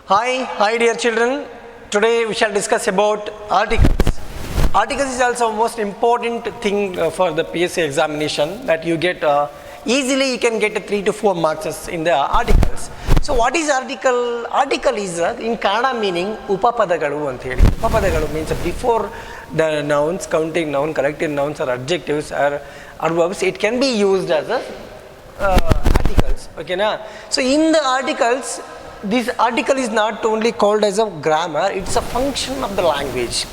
Hi dear children. Today we shall discuss about articles. Articles is also most important thing for the PSC examination that you get easily you can get 3 to 4 marks in the articles. So what is article? Article is in Kannada meaning upapadagalu anta heli. Upapadagalu means before the nouns, counting noun, collective nouns or adjectives or verbs, it can be used as a articles. Okay na? So in the articles, this article is not only called as a grammar, it's a function of the language.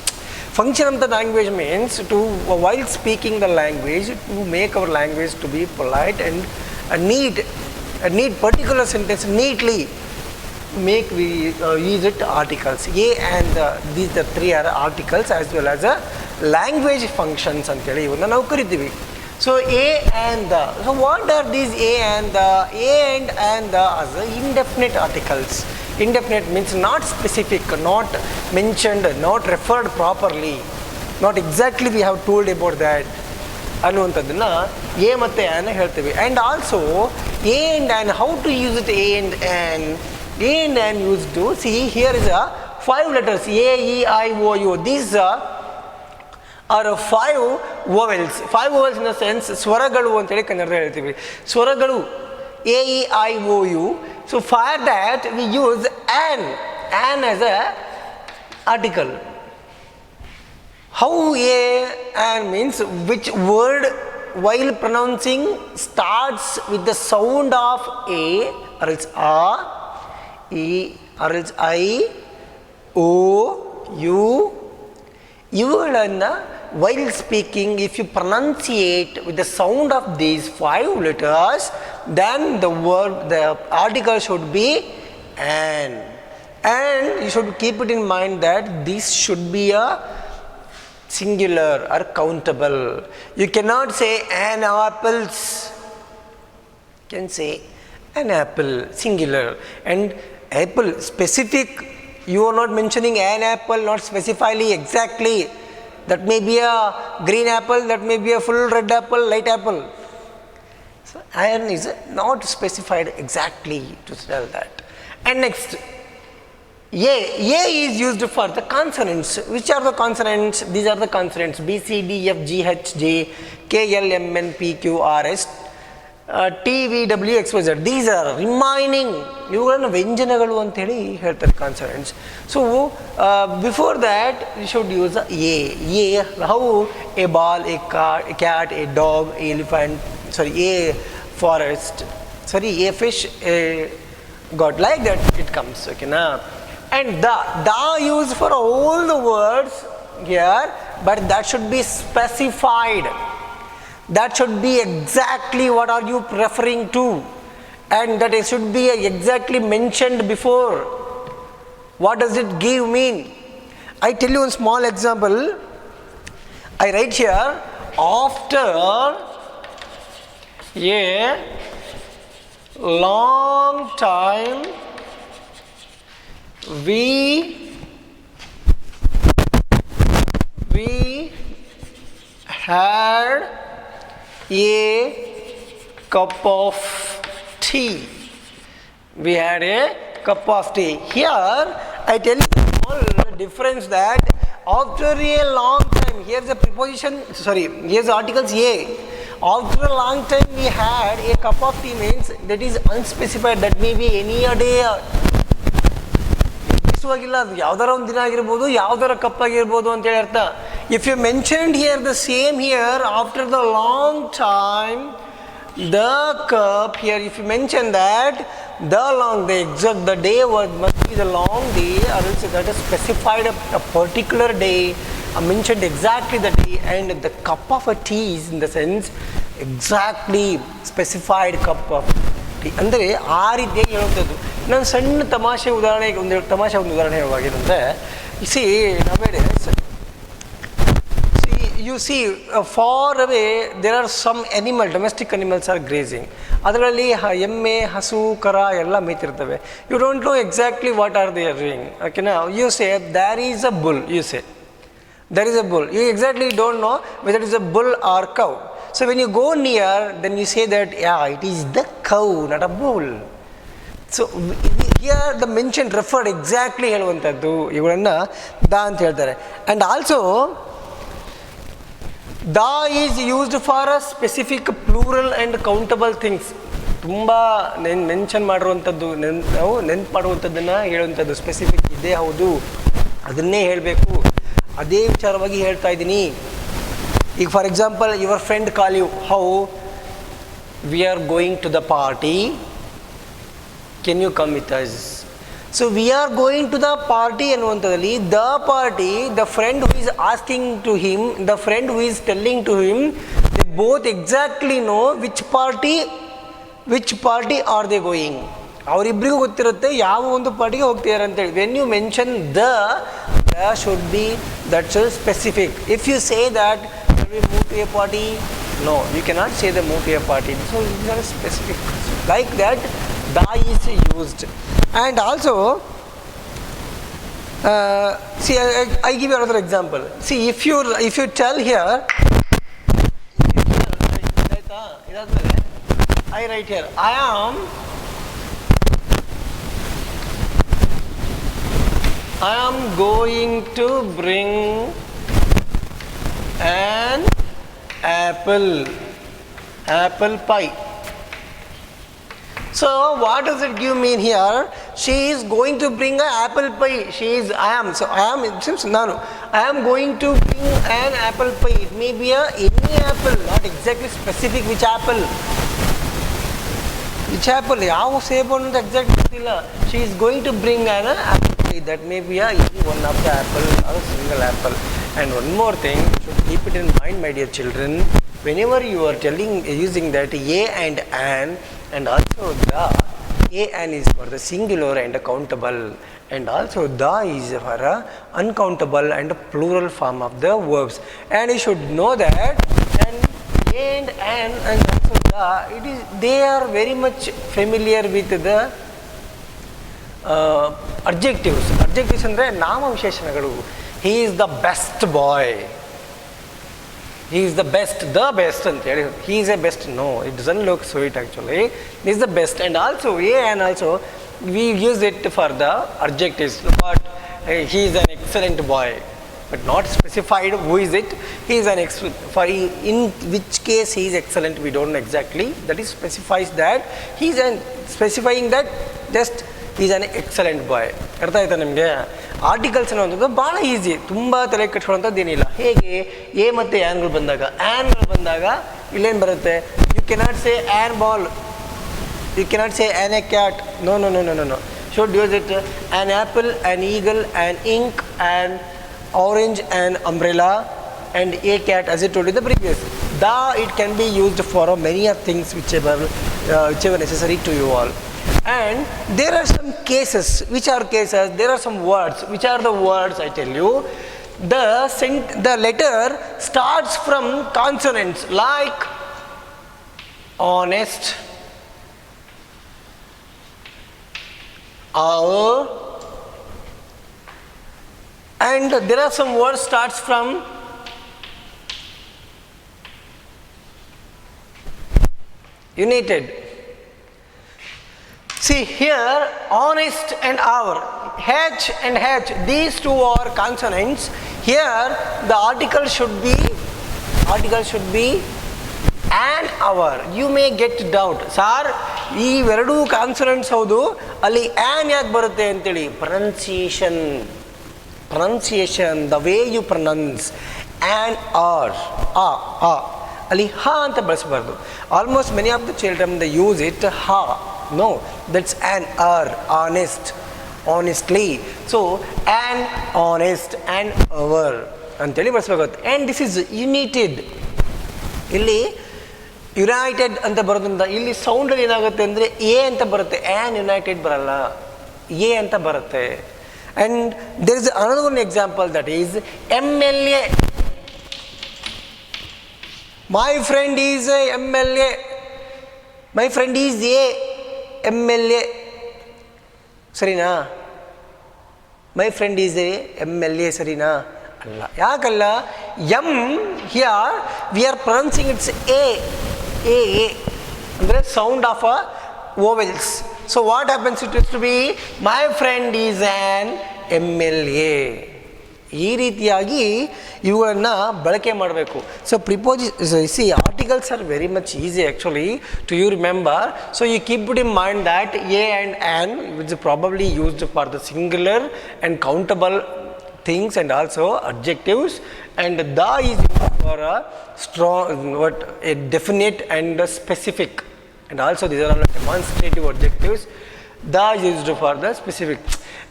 Function of the language means to, while speaking the language, to make our language to be polite and neat particular sentence neatly make we use it articles. A and these the three are articles as well as a language functions anteli ivonna ನಾವು ಕರಿತೀವಿ. So a and the. So what are these a and the? A and the as indefinite articles. Indefinite means not specific, not mentioned, not referred properly, not exactly we have told about that ಅನ್ನುವಂಥದ್ದನ್ನು a ಮತ್ತು an ಹೇಳ್ತೀವಿ. And also a and an how to use it a and an use to see here is 5 letters A E I O U. These are 5 vowels. 5 vowels in the sense ಸ್ವರಗಳು ಅಂತೇಳಿ ಕನ್ನಡದಲ್ಲಿ ಹೇಳ್ತೀವಿ. ಸ್ವರಗಳು A E I O U. So for that we use an as a article. How a and means which word while pronouncing starts with the sound of a or else a, e or else I, o, u. ಇವುಗಳನ್ನು while speaking if you pronunciate with the sound of these 5 letters, then the word, the article should be an. And you should keep it in mind that this should be a singular or countable. You cannot say an apples. You can say an apple, singular. And apple, specific, you are not mentioning an apple, not specifically exactly. That may be a green apple, that may be a full red apple, light apple. So an is not specified exactly to tell that. And next, A is used for the consonants. Which are the consonants? These are the consonants B, C, D, F, G, H, J, K, L, M, N, P, Q, R, S, T, V, W, X, Y, Z. These are remaining. ಇವುಗಳನ್ನು ವ್ಯಂಜನಗಳು ಅಂತೇಳಿ ಹೇಳ್ತಾರೆ consonants. So before that you should use A. How? A ball, a cat, a dog, a elephant, a forest, a fish, a god. Like that it comes. Okay na? And the used for all the words here, but that should be specified. That should be exactly what are you referring to, and that it should be exactly mentioned before. What does it give mean? I tell you one small example. I write here, after a long time we had a cup of tea. We had a cup of tea. Here I tell you small difference that after a long time, here's the preposition, here's the articles a. After a long time we had a cup of tea means that is unspecified. That may be any day. ವಾಗಿಲ್ಲ, ಅದು ಯಾವ್ದಾರ ಒಂದು ದಿನ ಆಗಿರ್ಬೋದು, ಯಾವ್ದಾರ cup ಆಗಿರ್ಬೋದು ಅಂತೇಳಿ ಅರ್ಥ. If you mentioned here the same here after the long time the cup here, if you mention that the exact the day must be the long day, or else that is specified a particular day, mentioned exactly the day, and the cup of a tea is in the sense exactly specified cup of tea. ಅಂದರೆ ಆ ರೀತಿಯಾಗಿ ಹೇಳುವಂಥದ್ದು. ನಾನು ಸಣ್ಣ ತಮಾಷೆ ಉದಾಹರಣೆಗೆ ಒಂದು ಉದಾಹರಣೆ ಹೇಳುವಾಗೇನಂದರೆ, you see far away there are some domestic animals are grazing. ಅದರಲ್ಲಿ ಎಮ್ಮೆ, ಹಸು, ಕರ ಎಲ್ಲ ಮೇಯ್ತಿರ್ತವೆ. You don't know exactly what are they doing. Okay, now you say there is a bull. There is a bull. You exactly don't know whether it is a bull or cow. So when you go near, then you say that it is the cow, not a bull. So here the mention referred exactly ಹೇಳುವಂಥದ್ದು ಇವುಗಳನ್ನು the ಅಂತ ಹೇಳ್ತಾರೆ. And also the is used for a specific plural and countable things. ತುಂಬ mention ಮಾಡಿರುವಂಥದ್ದು ನಾವು ನೆನ್ಪು ಮಾಡುವಂಥದ್ದನ್ನು ಹೇಳುವಂಥದ್ದು specific ಇದೇ ಹೌದು ಅದನ್ನೇ ಹೇಳಬೇಕು ಅದೇ ವಿಚಾರವಾಗಿ ಹೇಳ್ತಾ ಇದ್ದೀನಿ. ಈಗ for example your friend call you, how we are going to the party, can you come with us. So we are going to the party ಅನ್ನುವಂಥದ್ದಲ್ಲಿ the party, the friend who is asking to him, the friend who is telling to him, they both exactly know which party are they going. ಅವರಿಬ್ಬರಿಗೂ ಗೊತ್ತಿರುತ್ತೆ ಯಾವ ಒಂದು ಪಾರ್ಟಿಗೆ ಹೋಗ್ತಿದ್ದಾರೆ ಅಂತೇಳಿ. When you mention the should be that should specific. If you say that we move to a party, no, you cannot say the move to a party. So these are specific. Like that, da is used. And also, see, I give you another example. See, if you tell here, I write here, I am going to bring an apple pie. So what does it give mean here? She is going to bring an apple pie. So I am, it seems nano. I am going to bring an apple pie. It may be any apple, not exactly specific which apple. Which apple? How save on the exactilla. She is going to bring an apple pie. That may be any one of the apple or a single apple. And one more thing, you should keep it in mind, my dear children, whenever you are using that a and an, and also the, a and is for the singular and countable, and also the is for a uncountable and plural form of the verbs. And you should know that, and also the, they are very much familiar with the adjectives. Adjectives andre nama visheshanagalu. He is the best boy. He is the best ಅಂತ ಹೇಳಿ. He is a best. No, it doesn't look sweet actually. He is the best. And also and also we use it for the adjectives. But he is an excellent boy. But not specified who is it. He is an for in which case he is excellent we don't know exactly. That is specifies that he is specifying that just he is an excellent boy. ಅರ್ಥ ಆಯ್ತಾ ನಿಮಗೆ? Articles ಅನ್ನೋದು ಭಾಳ easy, ತುಂಬ ತಲೆ ಕಟ್ಕೊಳ್ಳೋಂಥದ್ದು ಏನಿಲ್ಲ. ಹೇಗೆ A ಮತ್ತು ಆ್ಯನ್ಗಳು ಬಂದಾಗ ಇಲ್ಲೇನು ಬರುತ್ತೆ? You cannot say an ball, you cannot say an a cat. No. Should use it an apple, an eagle, an ink, an orange, an umbrella, and a cat as I told you the previous. It can be used for many of things whichever necessary to you all. And there are some cases. Which are cases? There are some words. Which are the words? I tell you. The letter starts from consonants like honest, our, and there are some words starts from united. See here, honest and our, H and H, these two are consonants. Here the article should be an our. You may get doubt, sir, ಈ ಎರಡು consonants ಹೌದು, ಅಲ್ಲಿ on ಯಾಕೆ ಬರುತ್ತೆ ಅಂತೇಳಿ. Pronunciation, the way you pronounce an or ಅಲ್ಲಿ ಹಾ ಅಂತ ಬಳಸಬಾರ್ದು. Almost many of the children they use it ಹಾ. No, that's an honestly. So an honest and our ಅಂತೇಳಿ ಬಳಸಬೇಕಾಗುತ್ತೆ. And this is united. ಇಲ್ಲಿ ಯುನೈಟೆಡ್ ಅಂತ ಬರೋದ್ರಿಂದ ಇಲ್ಲಿ ಸೌಂಡಲ್ಲಿ ಏನಾಗುತ್ತೆ ಅಂದರೆ ಎ ಅಂತ ಬರುತ್ತೆ, ಆ್ಯನ್ ಯುನೈಟೆಡ್ ಬರಲ್ಲ, ಎ ಅಂತ ಬರುತ್ತೆ. And there is another one example that is MLA. My friend is MLA. My friend is MLA. ಸರಿನಾ? ಮೈ ಫ್ರೆಂಡ್ ಈಸ್ MLA ಸರಿನಾ? ಅಲ್ಲ. ಯಾಕಲ್ಲ? Here we are pronouncing it's a ಅಂದರೆ sound of a vowels. So what happens, it is to be my friend is an MLA. ಈ ರೀತಿಯಾಗಿ ಇವುಗಳನ್ನು ಬಳಕೆ ಮಾಡಬೇಕು. So see articles are very much easy actually to you remember. So you keep it in mind that a and an which probably used for the singular and countable things and also adjectives, and the is used for a strong a definite and a specific, and also these are all demonstrative adjectives. The is used for the specific,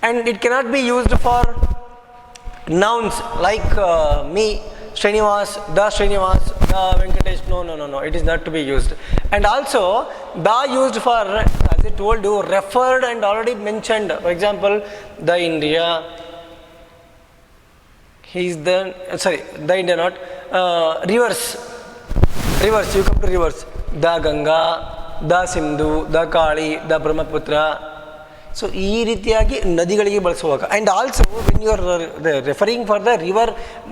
and it cannot be used for nouns like me, Srinivas, the Srinivas, the Venkatesh. No, it is not to be used. And also the used for, as I told you, referred and already mentioned. For example, the India, he is the India, not rivers, you come to rivers, the Ganga, the Sindhu, the Kali, the Brahmaputra. So ಈ ರೀತಿಯಾಗಿ ನದಿಗಳಿಗೆ ಬಳಸುವಾಗ, and also when you are referring for the river,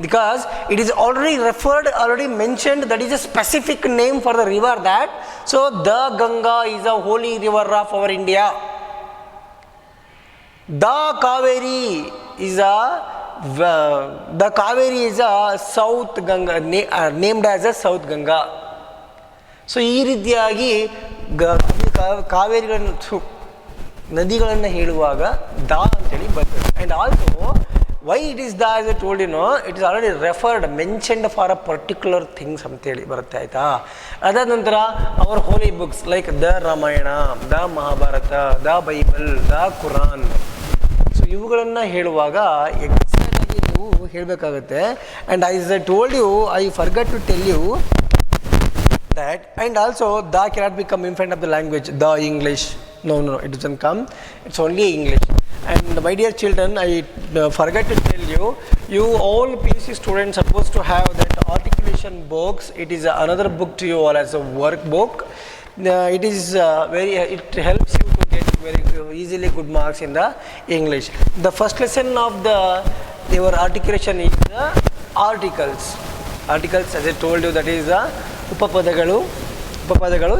because it is already mentioned, that is a specific name for the river, that so the Ganga is a holy river of our India. The Kaveri is a South Ganga, named as a South Ganga. So ಈ ರೀತಿಯಾಗಿ ಕಾವೇರಿಗಳನ್ನು ನದಿಗಳನ್ನು ಹೇಳುವಾಗ the ಅಂತೇಳಿ ಬರ್ತದೆ. And also why it is the, as I told you know, it is already referred, mentioned for a particular things ಅಂತೇಳಿ ಬರುತ್ತೆ, ಆಯಿತಾ. ಅದಾದ ನಂತರ our holy books like the Ramayana, the Mahabharata, the Bible, the Quran. So ಇವುಗಳನ್ನು ಹೇಳುವಾಗ exact ಆಗಿ ನೀವು ಹೇಳಬೇಕಾಗುತ್ತೆ. And as I told you, I forgot to tell you that, and also the cannot become in front of the language, the English. No, it doesn't come, it's only English. And my dear children, I forgot to tell you, you all PUC students are supposed to have that articulation books. It is another book to you all as a workbook. It is it helps you to get very easily good marks in the English. The first lesson of your articulation is the articles, as I told you, that is the ಉಪಪದಗಳು,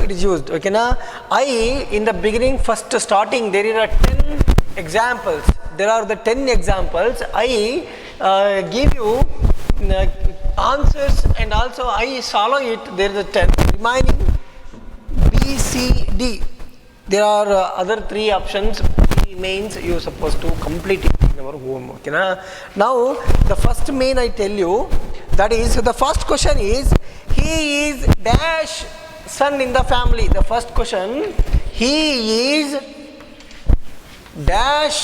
it is used. Okay na? In the beginning, first starting, there are 10 examples. There are the 10 examples. I give you answers, and also I follow it. There is a 10 remaining B, C, D. There are other 3 options. Mains you are supposed to complete it in our homework. Okay na? Now the first main I tell you, that is, the first question is, he is dash son in the family. The first question, he is dash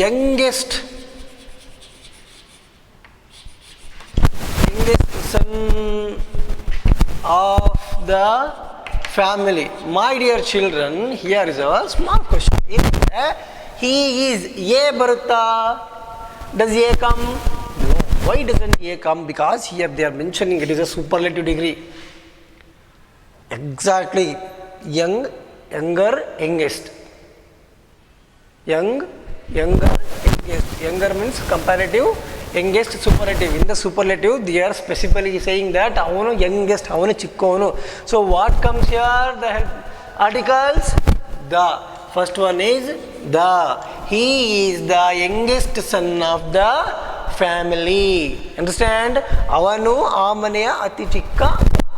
youngest son of the family. My dear children, here is a small question. He is A barutta, does A come? No. Why doesn't A come? Because here they are mentioning it is a superlative degree. Exactly. Young, younger, youngest. Young, younger, youngest. Younger means comparative, youngest superlative. In the superlative, they are specifically saying that avanu youngest, avanu chikkonu. So what comes here? The articles, the. First one is the. He is the youngest son of the family. Understand? ಅವನು ಆ ಮನೆಯ ಅತಿ ಚಿಕ್ಕ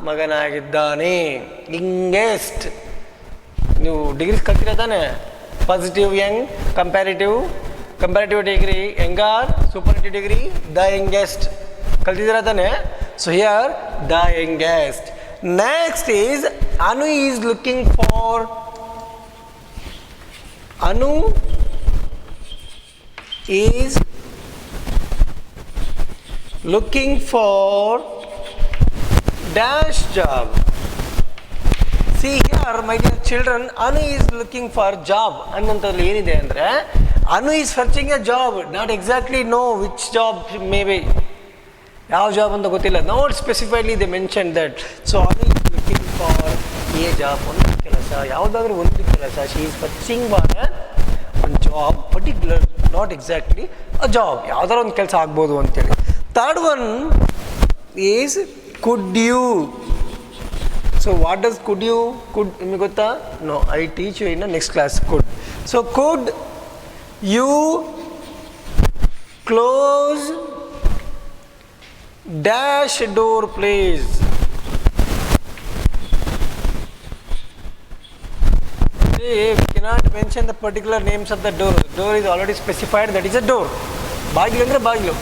ಮಗನಾಗಿದ್ದಾನೆ. youngest. ನೀವು degrees ಕಲ್ತಿರ ತಾನೆ? Positive young, comparative degree, younger, superlative degree, the youngest ಕಲ್ತಿದ್ದೀರ ತಾನೆ? So here the youngest. Next is Anu is looking for. Anu is looking for dash job. See here, my dear children, Anu is looking for job. ಅನ್ನಂತಲ್ಲಿ ಏನಿದೆ ಅಂದರೆ, Anu is searching a job, not exactly know which job, maybe ಯಾವ job ಅಂತ ಗೊತ್ತಿಲ್ಲ. Not specifically they mentioned that. So Anu is looking for a job, ಒಂದು ಕೆಲಸ, ಯಾವುದಾದ್ರೂ ಒಂದು ಕೆಲಸ. She is searching for ಒಂದು job, particular, not exactly a job, ಯಾವ್ದಾರ ಒಂದು ಕೆಲಸ ಆಗ್ಬೋದು ಅಂತೇಳಿ. Third one is could you. So what does could ನಿಮಗೆ ಗೊತ್ತಾ? No, I teach you in the next class could. So could you close dash door please? See, we cannot mention the particular names of the door. Door is already specified, that is a door. Bagilu andre bagilu.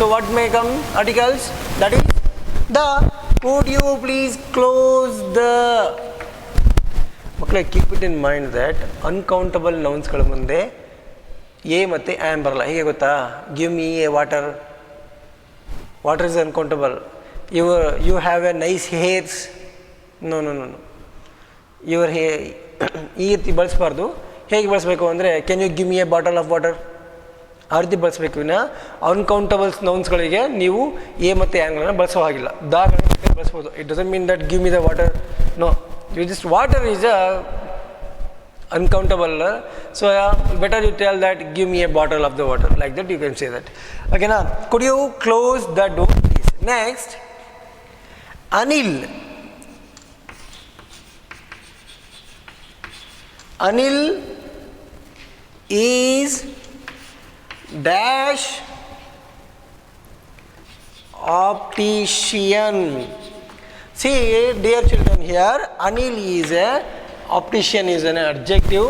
So what may come articles? That is the. Could you please close the? ಮಕ್ಕಳೇ, keep it in mind that uncountable ನೌನ್ಸ್ಗಳ ಮುಂದೆ a ಮತ್ತು an ಬರಲ್ಲ. ಹೇಗೆ ಗೊತ್ತಾ? Give me a water. Water is uncountable. You have a nice hairs. No no no no your ಈ ರೀತಿ ಬಳಸಬಾರ್ದು. ಹೇಗೆ ಬಳಸಬೇಕು ಅಂದರೆ can you give me a bottle of water, ಆ ರೀತಿ ಬಳಸಬೇಕು. ಇನ್ನು ಅನ್ಕೌಂಟಬಲ್ಸ್ ನೌನ್ಸ್ಗಳಿಗೆ ನೀವು ಎ ಮತ್ತು ಆ್ಯಂಗ್ಗಳನ್ನ ಬಳಸೋ ಹಾಗಿಲ್ಲ. ದಾಗಳನ್ನು ಬಳಸ್ಬೋದು. It doesn't mean that give me the water. No, you just water is a uncountable. So better you tell that give me a bottle of the water, like that you can say that. Okay, now could you close the door please? Next, Anil. Anil is dash optician. See dear children, here Anil is a optician, is an adjective.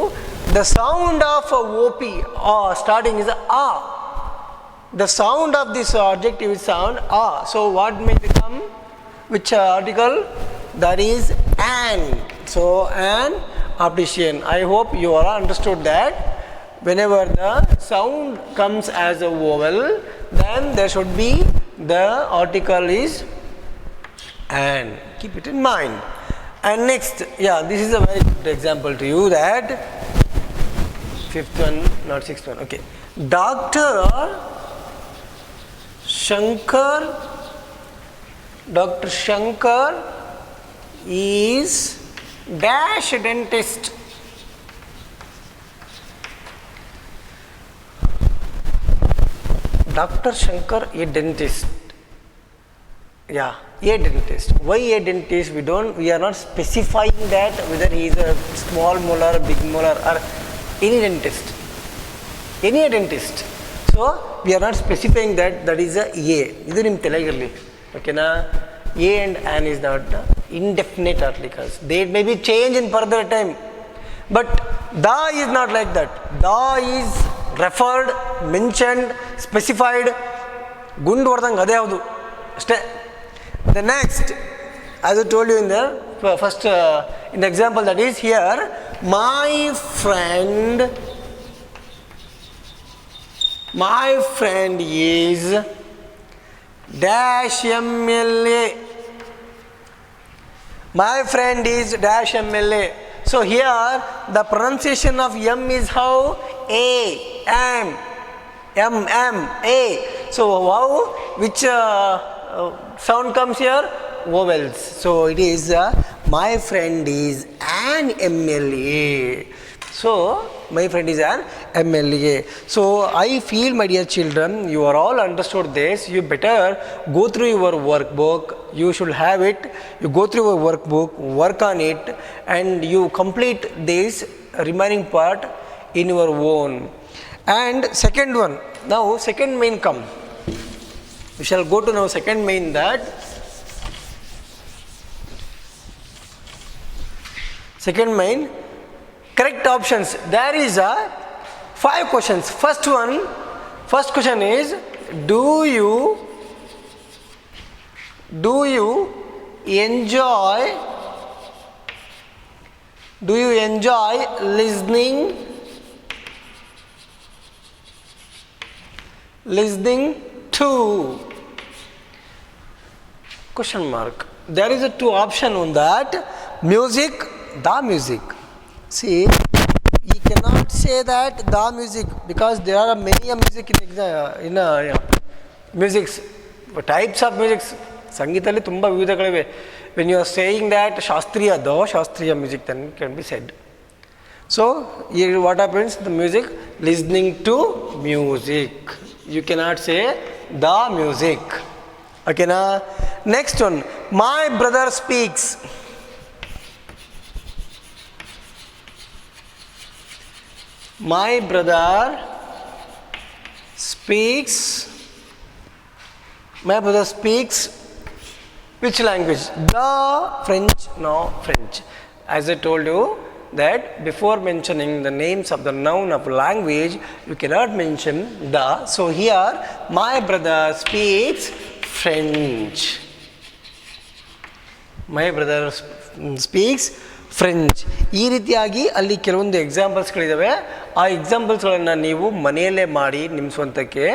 The sound of OP starting is A. The sound of this adjective is sound A. So what may become which article? That is an. So an optician. I hope you all understood that whenever the sound comes as a vowel, then there should be the article is an. Keep it in mind. And next, yeah, this is a very good example to you, that fifth one, not sixth one. Okay, Dr. Shankar is dash dentist. Dr. Shankar, a dentist. Yeah, a dentist. Why a dentist? We are not specifying that whether he is a small molar, big molar, or any dentist. Any dentist. So we are not specifying that is a A. Idu nim telagirli. Okay na? A and an is not indefinite articles. They may be changed in further time. But da is not like that. Da is referred, mentioned, specified. Gundu vardang ade avadu. Stay. The next, as I told you in the first in the example, that is here, my friend is dash MLA. My friend is dash MLA. So here the pronunciation of M is how? A, M, A. So how? Which sound comes here? Vowels. So it is my friend is an MLA. So my friend is an MLA. So I feel, my dear children, you are all understood this. You better go through your workbook. You should have it. You go through your workbook, work on it, and you complete this remaining part in your own. And second one, now second main come. We shall go to now second main, that second main correct options. There is a 5 questions. First question is, do you enjoy listening to? Question mark. There is a 2 option on that. Music, the music. See, you cannot say that the music, because there are many music in musics, types of music. ಸಂಗೀತದಲ್ಲಿ ತುಂಬ ವಿವಿಧಗಳಿವೆ. When you are saying that ಶಾಸ್ತ್ರೀಯ music, then it can be said. So here what happens? The music, listening to music. You cannot say the music. Okay na? Next one, my brother speaks. My brother speaks which language? The French, no French. As I told you that before mentioning the names of the noun of language, you cannot mention the. So here, my brother speaks French. My brother speaks French. ಈ ರೀತಿಯಾಗಿ ಅಲ್ಲಿ ಕೆಲವೊಂದು ಎಕ್ಸಾಂಪಲ್ಸ್ಗಳಿದ್ದಾವೆ. ಆ ಎಕ್ಸಾಂಪಲ್ಸ್ಗಳನ್ನು ನೀವು ಮನೆಯಲ್ಲೇ ಮಾಡಿ ನಿಮ್ಮ ಸ್ವಂತಕ್ಕೆ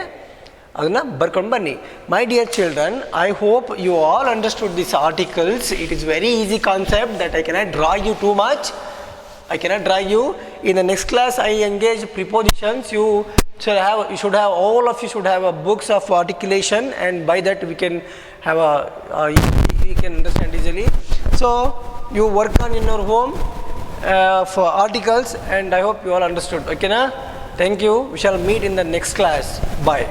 ಅದನ್ನು ಬರ್ಕೊಂಡು ಬನ್ನಿ. My dear children, I hope you all understood this articles. It is very easy concept that I cannot draw you too much. I cannot draw you. In the next class, I engage prepositions. You should have all of you should have a books of articulation, and by that we can have we can understand easily. So you work on in your home for articles, and I hope you all understood. Okay, na? Thank you. We shall meet in the next class. Bye.